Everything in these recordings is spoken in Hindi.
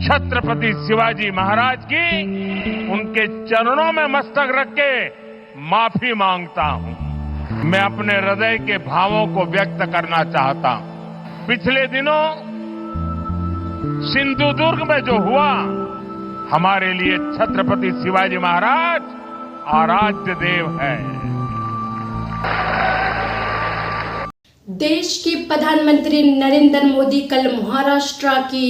छत्रपति शिवाजी महाराज की उनके चरणों में मस्तक रख के माफी मांगता हूं। मैं अपने हृदय के भावों को व्यक्त करना चाहता हूं। पिछले दिनों सिंधुदुर्ग में जो हुआ, हमारे लिए छत्रपति शिवाजी महाराज आराध्य देव है। देश के प्रधानमंत्री नरेंद्र मोदी कल महाराष्ट्र की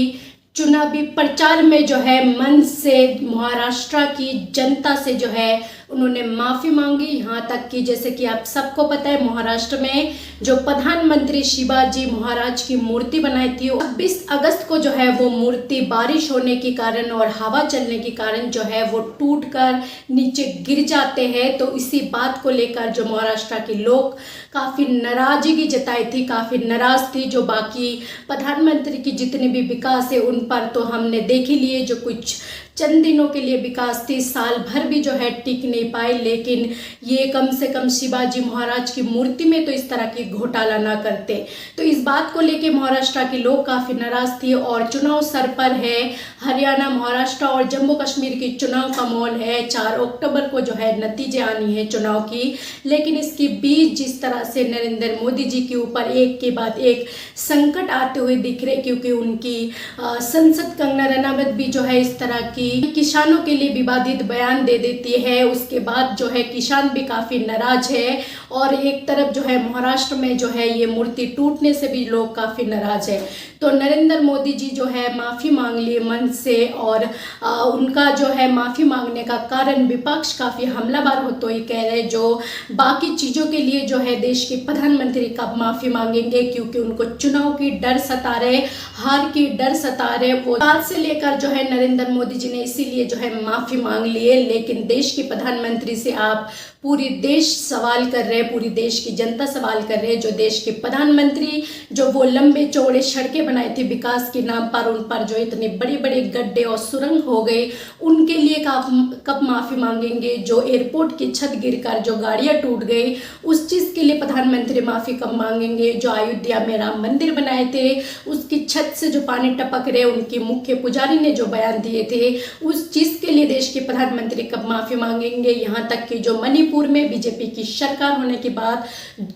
चुनावी प्रचार में जो है मंच से महाराष्ट्र की जनता से जो है उन्होंने माफी मांगी। यहाँ तक कि जैसे कि आप सबको पता है, महाराष्ट्र में जो प्रधानमंत्री शिवाजी महाराज की मूर्ति बनाई थी, 20 अगस्त को जो है वो मूर्ति बारिश होने के कारण और हवा चलने के कारण जो है वो टूटकर नीचे गिर जाते हैं। तो इसी बात को लेकर जो महाराष्ट्र के लोग काफी नाराजगी जताई थी, काफी नाराज थी। जो बाकी प्रधानमंत्री की जितने भी विकास है उन पर तो हमने देख ही लिए, जो कुछ चंद दिनों के लिए विकास थी, साल भर भी जो है टिक नहीं पाए। लेकिन ये कम से कम शिवाजी महाराज की मूर्ति में तो इस तरह की घोटाला ना करते। तो इस बात को लेके महाराष्ट्र के लोग काफ़ी नाराज थे और चुनाव सर पर है। हरियाणा, महाराष्ट्र और जम्मू कश्मीर की चुनाव का माहौल है। 4 अक्टूबर को जो है नतीजे आनी है चुनाव की। लेकिन इसके बीच जिस तरह से नरेंद्र मोदी जी के ऊपर एक के बाद एक संकट आते हुए दिख रहे, क्योंकि उनकी संसद कंगना रनावत भी जो है इस तरह की किसानों के लिए विवादित बयान दे देती है। उसके बाद जो है किसान भी काफी नाराज है और एक तरफ जो है महाराष्ट्र में जो है ये मूर्ति टूटने से भी लोग काफी नाराज है। तो नरेंद्र मोदी जी जो है माफी मांग लिए मंच से और उनका जो है माफी मांगने का कारण विपक्ष काफी हमलावर हो तो ये कह रहे, जो बाकी चीजों के लिए जो है देश के प्रधानमंत्री कब माफी मांगेंगे, क्योंकि उनको चुनाव की डर सता रहे, हार की डर सता रहे। वो बात से लेकर जो है नरेंद्र मोदी जी ने इसीलिए जो है माफी मांग लिए। लेकिन देश के प्रधानमंत्री से आप पूरी देश सवाल कर रहे हैं, पूरी देश की जनता सवाल कर रहे हैं। जो देश के प्रधानमंत्री जो वो लंबे चौड़े सड़कें बनाई थी विकास के नाम पर, उन पर जो इतने बड़े बड़े गड्ढे और सुरंग हो गए, उनके लिए कब माफी मांगेंगे। जो एयरपोर्ट की छत गिरकर जो गाड़ियां टूट गई, उस चीज के लिए प्रधानमंत्री माफी कब मांगेंगे। जो अयोध्या में राम मंदिर बनाए थे, उसकी छत से जो पानी टपक रहे, उनके मुख्य पुजारी ने जो बयान दिए थे, उस चीज के लिए देश के प्रधानमंत्री कब माफी मांगेंगे। यहाँ तक कि जो मणिपुर में बीजेपी की सरकार होने के बाद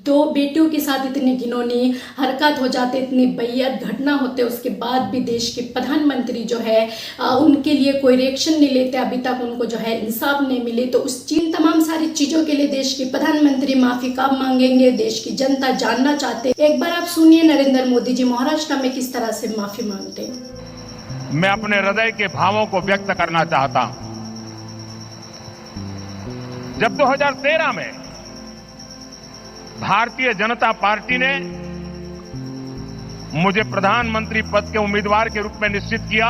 2 बेटियों के साथ इतनी घिनौनी हरकत हो जाते, इतनी बेयद घटना होते, उसके बाद भी देश के प्रधानमंत्री जो है उनके लिए कोई रिएक्शन नहीं लेते, अभी तक उनको जो है इंसाफ नहीं मिले। तो उस चीज तमाम सारी चीजों के लिए देश के प्रधानमंत्री माफी कब मांगेंगे, देश की जनता जानना चाहते। एक बार आप सुनिए नरेंद्र मोदी जी महाराष्ट्र में किस तरह से माफी मांगते हैं। मैं अपने हृदय के भावों को व्यक्त करना चाहता हूं। जब 2013 में भारतीय जनता पार्टी ने मुझे प्रधानमंत्री पद के उम्मीदवार के रूप में निश्चित किया,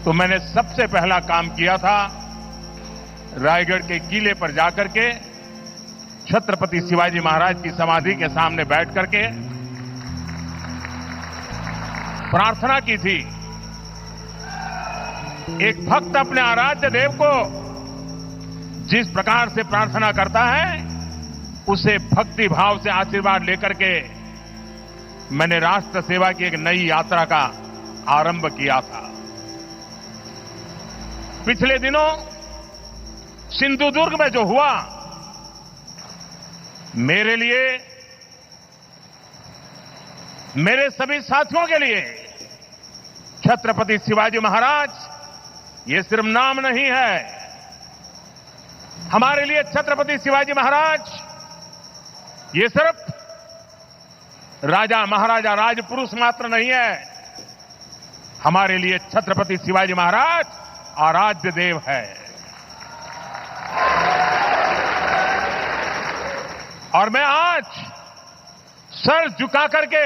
तो मैंने सबसे पहला काम किया था रायगढ़ के किले पर जाकर के छत्रपति शिवाजी महाराज की समाधि के सामने बैठ करके प्रार्थना की थी। एक भक्त अपने आराध्य देव को जिस प्रकार से प्रार्थना करता है, उसे भक्ति भाव से आशीर्वाद लेकर के मैंने राष्ट्र सेवा की एक नई यात्रा का आरंभ किया था। पिछले दिनों सिंधुदुर्ग में जो हुआ, मेरे लिए, मेरे सभी साथियों के लिए छत्रपति शिवाजी महाराज ये सिर्फ नाम नहीं है। हमारे लिए छत्रपति शिवाजी महाराज ये सिर्फ राजा महाराजा राजपुरुष मात्र नहीं है। हमारे लिए छत्रपति शिवाजी महाराज आराध्य देव है। और मैं आज सर झुका करके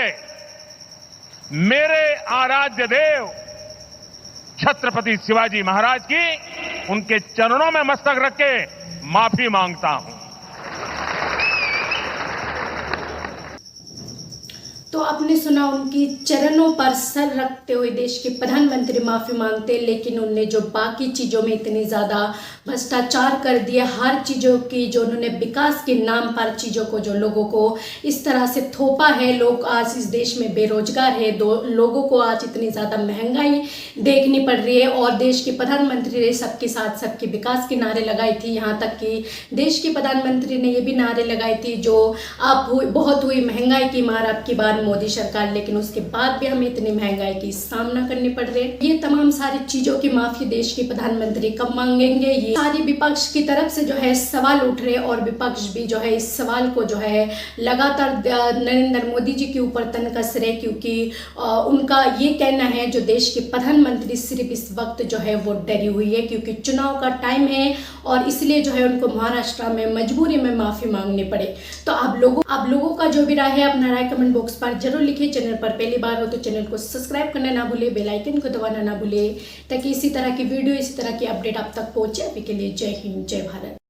मेरे आराध्य देव छत्रपति शिवाजी महाराज की उनके चरणों में मस्तक रख के माफी मांगता हूं। तो आपने सुना उनकी चरणों पर सर रखते हुए देश के प्रधानमंत्री माफ़ी मांगते, लेकिन उनने जो बाकी चीज़ों में इतनी ज़्यादा भ्रष्टाचार कर दिया, हर चीज़ों की जो उन्होंने विकास के नाम पर चीज़ों को जो लोगों को इस तरह से थोपा है, लोग आज इस देश में बेरोजगार है, लोगों को आज इतनी ज़्यादा महंगाई देखनी पड़ रही है। और देश के प्रधानमंत्री ने सबके साथ सबके विकास के नारे लगाई थी, यहाँ तक कि देश के प्रधानमंत्री ने ये भी नारे लगाई थी जो बहुत हुई महंगाई की मार अब की बार मोदी सरकार, लेकिन उसके बाद भी हमें इतनी महंगाई की सामना करनी पड़ रही है। ये तमाम सारी चीजों की माफी देश के प्रधानमंत्री कब मांगेंगे, ये सारी विपक्ष की तरफ से जो है सवाल उठ रहे, और विपक्ष भी जो है इस सवाल को जो है लगातार नरेंद्र मोदी जी के ऊपर तनकस रहे, क्योंकि उनका ये कहना है जो देश के प्रधानमंत्री सिर्फ इस वक्त जो है वो डरी हुई है, क्योंकि चुनाव का टाइम है और इसलिए जो है उनको महाराष्ट्र में मजबूरी में माफी मांगनी पड़े। तो आप लोगों का जो भी राय है अपना राय कमेंट बॉक्स पर जरूर लिखिए। चैनल पर पहली बार हो तो चैनल को सब्सक्राइब करना ना भूले, बेल आइकन को दबाना ना भूले, ताकि इसी तरह की वीडियो, इसी तरह की अपडेट आप तक पहुंचे। अभी के लिए जय हिंद, जय भारत।